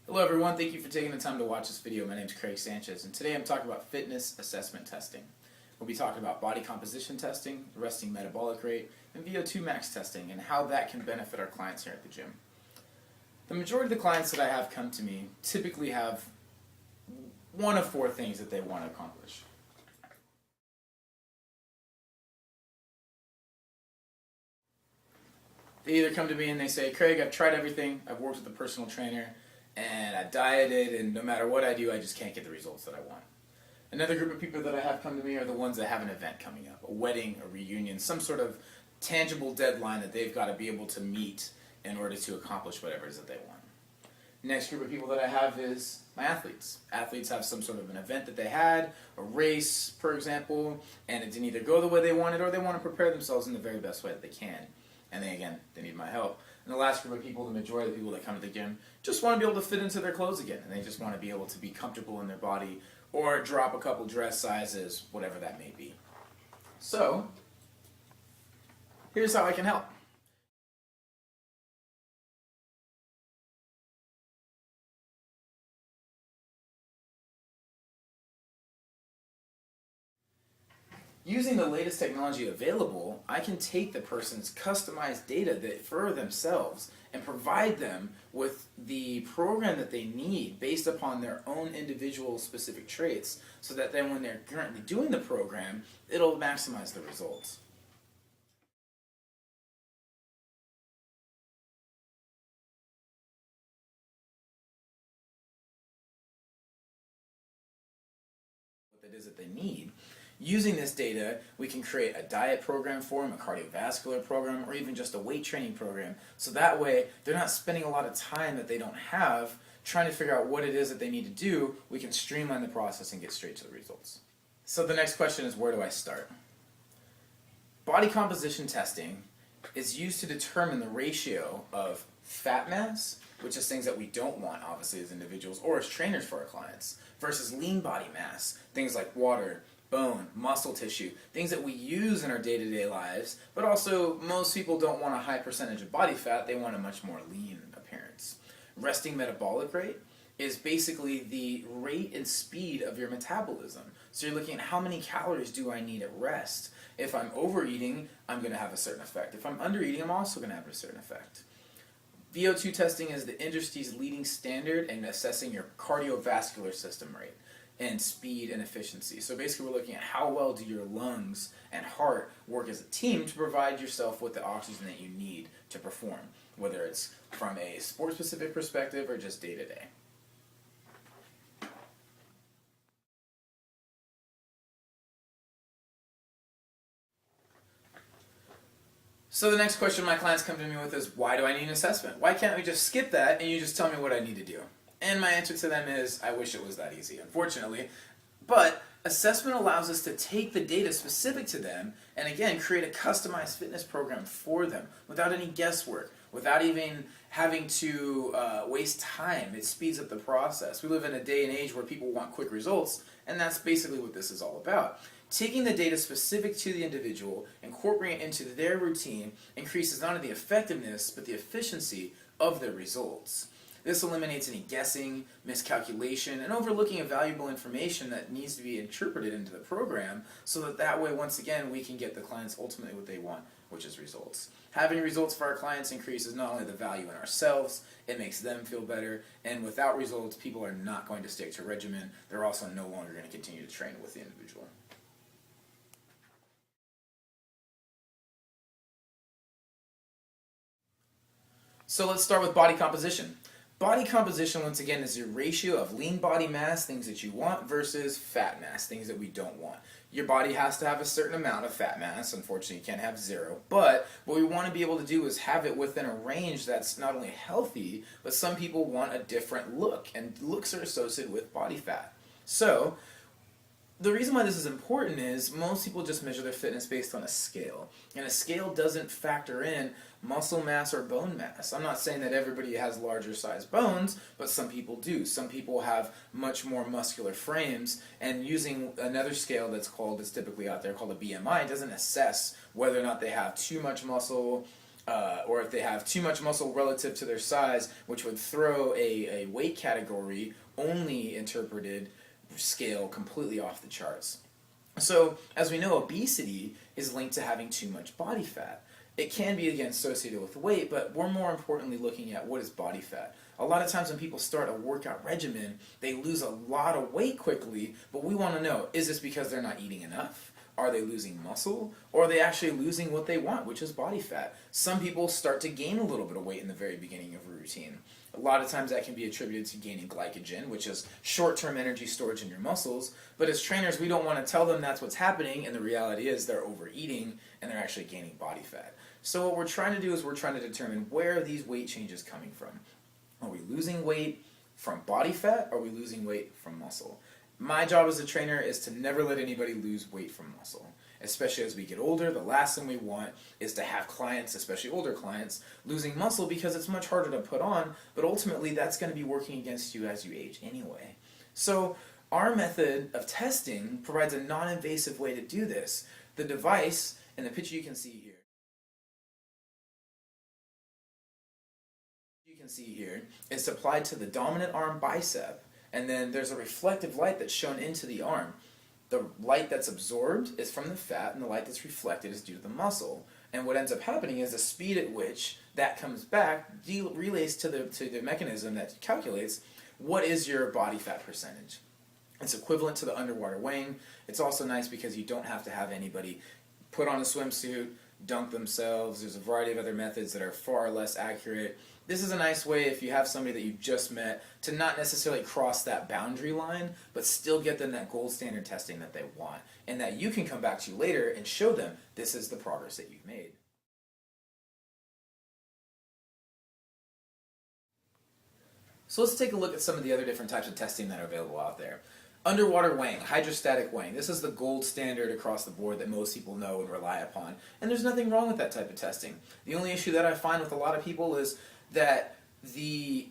Hello everyone, thank you for taking the time to watch this video. My name is Craig Sanchez and today I'm talking about fitness assessment testing. We'll be talking about body composition testing, resting metabolic rate, and VO2 max testing and how that can benefit our clients here at the gym. The majority of the clients that I have come to me typically have one of four things that they want to accomplish. They either come to me and they say, Craig, I've tried everything, I've worked with a personal trainer, and I dieted, and no matter what I do, I just can't get the results that I want. Another group of people that I have come to me are the ones that have an event coming up, a wedding, a reunion, some sort of tangible deadline that they've got to be able to meet in order to accomplish whatever it is that they want. Next group of people that I have is my athletes. Athletes have some sort of an event that they had, a race, for example, and it didn't either go the way they wanted or they want to prepare themselves in the very best way that they can. And then again, they need my help. And the last group of people, the majority of the people that come to the gym, just want to be able to fit into their clothes again. And they just want to be able to be comfortable in their body or drop a couple dress sizes, whatever that may be. So, here's how I can help. Using the latest technology available, I can take the person's customized data for themselves and provide them with the program that they need based upon their own individual specific traits so that then when they're currently doing the program, it'll maximize the results. What that is that they need. Using this data, we can create a diet program for them, a cardiovascular program, or even just a weight training program. So that way, they're not spending a lot of time that they don't have trying to figure out what it is that they need to do. We can streamline the process and get straight to the results. So the next question is, where do I start? Body composition testing is used to determine the ratio of fat mass, which is things that we don't want, obviously, as individuals or as trainers for our clients, versus lean body mass, things like water, bone, muscle tissue, things that we use in our day-to-day lives, but also most people don't want a high percentage of body fat, they want a much more lean appearance. Resting metabolic rate is basically the rate and speed of your metabolism. So you're looking at how many calories do I need at rest. If I'm overeating, I'm going to have a certain effect. If I'm undereating, I'm also going to have a certain effect. VO2 testing is the industry's leading standard in assessing your cardiovascular system rate and speed and efficiency. So basically we're looking at how well do your lungs and heart work as a team to provide yourself with the oxygen that you need to perform, whether it's from a sport-specific perspective or just day-to-day. So the next question my clients come to me with is, why do I need an assessment? Why can't we just skip that and you just tell me what I need to do? And my answer to them is, I wish it was that easy, unfortunately. But assessment allows us to take the data specific to them and again create a customized fitness program for them without any guesswork, without even having to waste time. It speeds up the process. We live in a day and age where people want quick results, and that's basically what this is all about. Taking the data specific to the individual, incorporating it into their routine, increases not only the effectiveness, but the efficiency of their results. This eliminates any guessing, miscalculation, and overlooking of valuable information that needs to be interpreted into the program so that way, once again, we can get the clients ultimately what they want, which is results. Having results for our clients increases not only the value in ourselves, it makes them feel better, and without results, people are not going to stick to regimen. They're also no longer going to continue to train with the individual. So let's start with body composition. Body composition, once again, is your ratio of lean body mass, things that you want, versus fat mass, things that we don't want. Your body has to have a certain amount of fat mass. Unfortunately, you can't have zero. But what we want to be able to do is have it within a range that's not only healthy, but some people want a different look, and looks are associated with body fat. So the reason why this is important is most people just measure their fitness based on a scale. And a scale doesn't factor in muscle mass or bone mass. I'm not saying that everybody has larger size bones, but some people do. Some people have much more muscular frames, and using another scale that's typically out there called a BMI doesn't assess whether or not they have too much muscle or if they have too much muscle relative to their size, which would throw a weight category only interpreted scale completely off the charts. So, as we know, obesity is linked to having too much body fat. It can be, again, associated with weight, but we're more importantly looking at what is body fat. A lot of times when people start a workout regimen, they lose a lot of weight quickly, but we want to know, is this because they're not eating enough? Are they losing muscle? Or are they actually losing what they want, which is body fat? Some people start to gain a little bit of weight in the very beginning of a routine. A lot of times that can be attributed to gaining glycogen, which is short-term energy storage in your muscles. But as trainers, we don't want to tell them that's what's happening, and the reality is they're overeating and they're actually gaining body fat. So what we're trying to do is we're trying to determine where are these weight changes coming from. Are we losing weight from body fat? Or are we losing weight from muscle? My job as a trainer is to never let anybody lose weight from muscle. Especially as we get older, the last thing we want is to have clients, especially older clients, losing muscle because it's much harder to put on, but ultimately that's going to be working against you as you age anyway. So our method of testing provides a non-invasive way to do this. The device, in the picture you can see here, is applied to the dominant arm bicep, and then there's a reflective light that's shown into the arm. The light that's absorbed is from the fat, and the light that's reflected is due to the muscle. And what ends up happening is the speed at which that comes back relays to the mechanism that calculates what is your body fat percentage. It's equivalent to the underwater weighing. It's also nice because you don't have to have anybody put on a swimsuit, dunk themselves. There's a variety of other methods that are far less accurate. This is a nice way, if you have somebody that you've just met, to not necessarily cross that boundary line, but still get them that gold standard testing that they want, and that you can come back to later and show them this is the progress that you've made. So let's take a look at some of the other different types of testing that are available out there. Underwater weighing, hydrostatic weighing. This is the gold standard across the board that most people know and rely upon. And there's nothing wrong with that type of testing. The only issue that I find with a lot of people is that the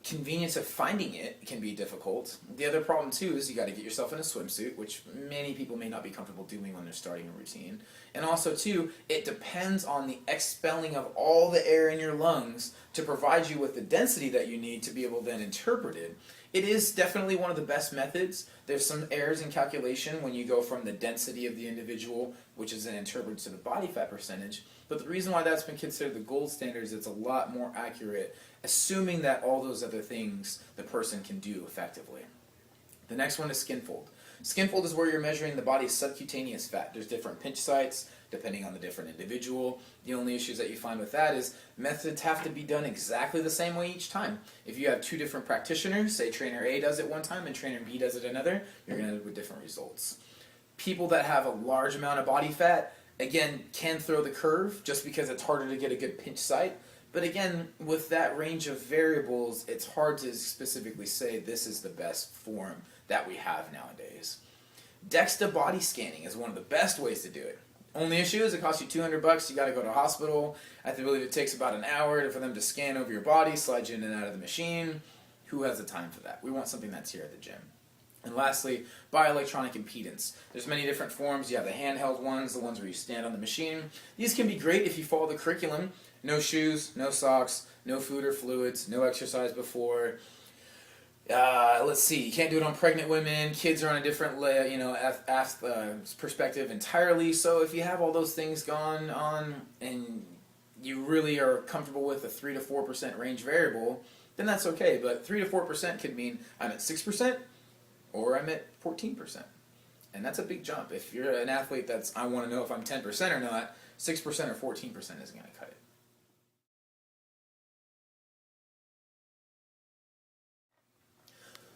convenience of finding it can be difficult. The other problem too is you got to get yourself in a swimsuit, which many people may not be comfortable doing when they're starting a routine. And also too, it depends on the expelling of all the air in your lungs to provide you with the density that you need to be able to then interpret it. It is definitely one of the best methods. There's some errors in calculation when you go from the density of the individual, which is then interpreted to the body fat percentage. But the reason why that's been considered the gold standard is it's a lot more accurate, assuming that all those other things the person can do effectively. The next one is skin fold. Skin fold is where you're measuring the body's subcutaneous fat. There's different pinch sites depending on the different individual. The only issues that you find with that is methods have to be done exactly the same way each time. If you have two different practitioners, say trainer A does it one time and trainer B does it another, you're going to end up with different results. People that have a large amount of body fat, again, can throw the curve just because it's harder to get a good pinch site. But again, with that range of variables, it's hard to specifically say this is the best form that we have nowadays. DEXA body scanning is one of the best ways to do it. Only issue is it costs you $200. You got to go to a hospital. I believe it takes about an hour for them to scan over your body, slide you in and out of the machine. Who has the time for that? We want something that's here at the gym. And lastly, bioelectronic impedance. There's many different forms. You have the handheld ones, the ones where you stand on the machine. These can be great if you follow the curriculum. No shoes, no socks, no food or fluids, no exercise before. Let's see, you can't do it on pregnant women. Kids are on a different perspective entirely. So if you have all those things gone on and you really are comfortable with a 3 to 4% range variable, then that's okay. But 3 to 4% could mean I'm at 6% or I'm at 14%. And that's a big jump. If you're an athlete that's, I want to know if I'm 10% or not, 6% or 14% isn't going to cut it.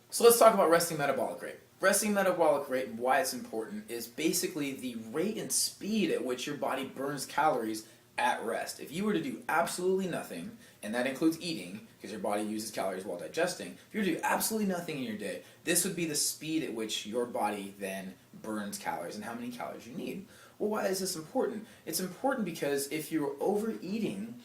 So let's talk about resting metabolic rate. Resting metabolic rate and why it's important is basically the rate and speed at which your body burns calories at rest. If you were to do absolutely nothing, and that includes eating, because your body uses calories while digesting, if you were to do absolutely nothing in your day, this would be the speed at which your body then burns calories and how many calories you need. Well, why is this important? It's important because if you're overeating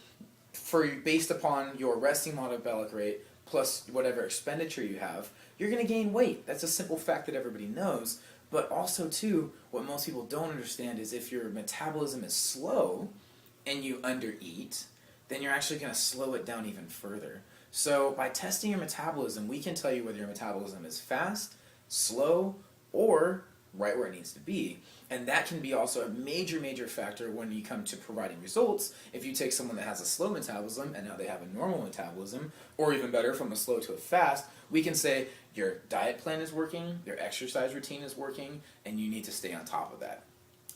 based upon your resting metabolic rate plus whatever expenditure you have, you're going to gain weight. That's a simple fact that everybody knows. But also, too, what most people don't understand is if your metabolism is slow, and you undereat, then you're actually going to slow it down even further. So by testing your metabolism, we can tell you whether your metabolism is fast, slow, or right where it needs to be. And that can be also a major, major factor when you come to providing results. If you take someone that has a slow metabolism and now they have a normal metabolism, or even better, from a slow to a fast, we can say your diet plan is working, your exercise routine is working, and you need to stay on top of that.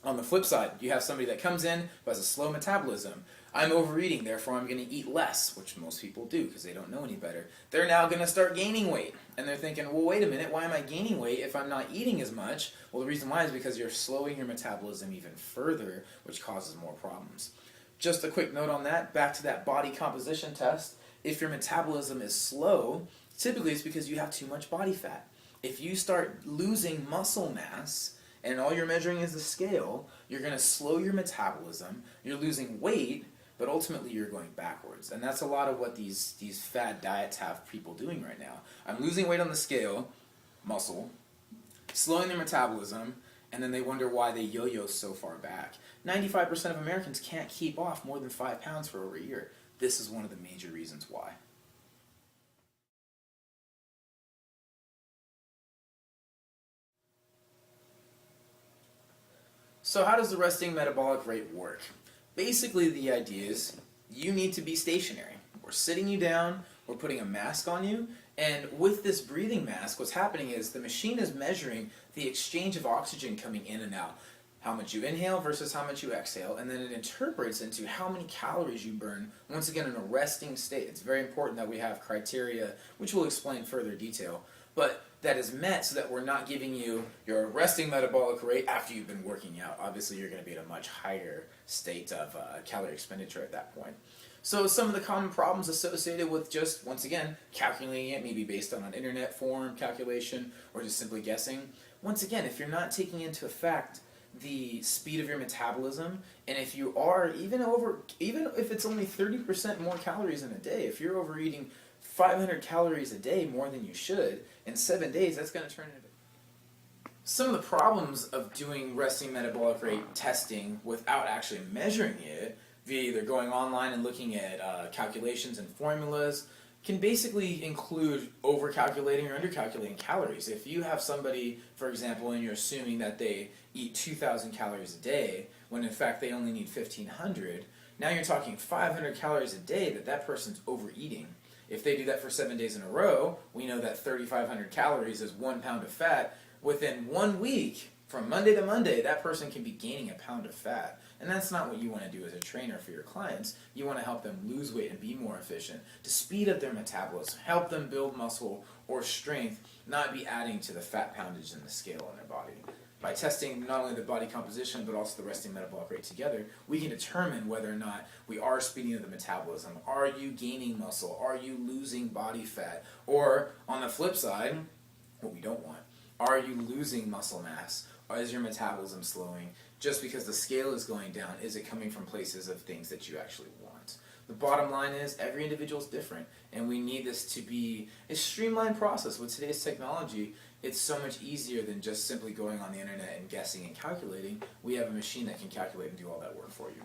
On the flip side, you have somebody that comes in who has a slow metabolism. I'm overeating, therefore I'm going to eat less, which most people do because they don't know any better. They're now going to start gaining weight. And they're thinking, well, wait a minute, why am I gaining weight if I'm not eating as much? Well, the reason why is because you're slowing your metabolism even further, which causes more problems. Just a quick note on that, back to that body composition test. If your metabolism is slow, typically it's because you have too much body fat. If you start losing muscle mass, and all you're measuring is the scale, you're going to slow your metabolism, you're losing weight, but ultimately you're going backwards. And that's a lot of what these fad diets have people doing right now. I'm losing weight on the scale, muscle, slowing their metabolism, and then they wonder why they yo-yo so far back. 95% of Americans can't keep off more than 5 pounds for over a year. This is one of the major reasons why. So how does the resting metabolic rate work? Basically the idea is you need to be stationary. We're sitting you down, we're putting a mask on you, and with this breathing mask, what's happening is the machine is measuring the exchange of oxygen coming in and out. How much you inhale versus how much you exhale, and then it interprets into how many calories you burn, once again in a resting state. It's very important that we have criteria, which we'll explain in further detail, but that is met so that we're not giving you your resting metabolic rate after you've been working out. Obviously, you're going to be at a much higher state of calorie expenditure at that point. So some of the common problems associated with just, once again, calculating it, maybe based on an internet form calculation or just simply guessing. Once again, if you're not taking into effect the speed of your metabolism, and if you are even if it's only 30% more calories in a day, if you're overeating 500 calories a day more than you should, in 7 days that's going to turn into... Some of the problems of doing resting metabolic rate testing without actually measuring it, via either going online and looking at calculations and formulas, can basically include over-calculating or under-calculating calories. If you have somebody, for example, and you're assuming that they eat 2,000 calories a day, when in fact they only need 1,500, now you're talking 500 calories a day that person's overeating. If they do that for 7 days in a row, we know that 3,500 calories is 1 pound of fat. Within 1 week, from Monday to Monday, that person can be gaining a pound of fat. And that's not what you want to do as a trainer for your clients. You want to help them lose weight and be more efficient, to speed up their metabolism, help them build muscle or strength, not be adding to the fat poundage in the scale in their body. By testing not only the body composition but also the resting metabolic rate together, we can determine whether or not we are speeding up the metabolism. Are you gaining muscle? Are you losing body fat? Or, on the flip side, what we don't want, are you losing muscle mass? Or is your metabolism slowing? Just because the scale is going down, is it coming from places of things that you actually want? The bottom line is every individual is different, and we need this to be a streamlined process. With today's technology, it's so much easier than just simply going on the internet and guessing and calculating. We have a machine that can calculate and do all that work for you.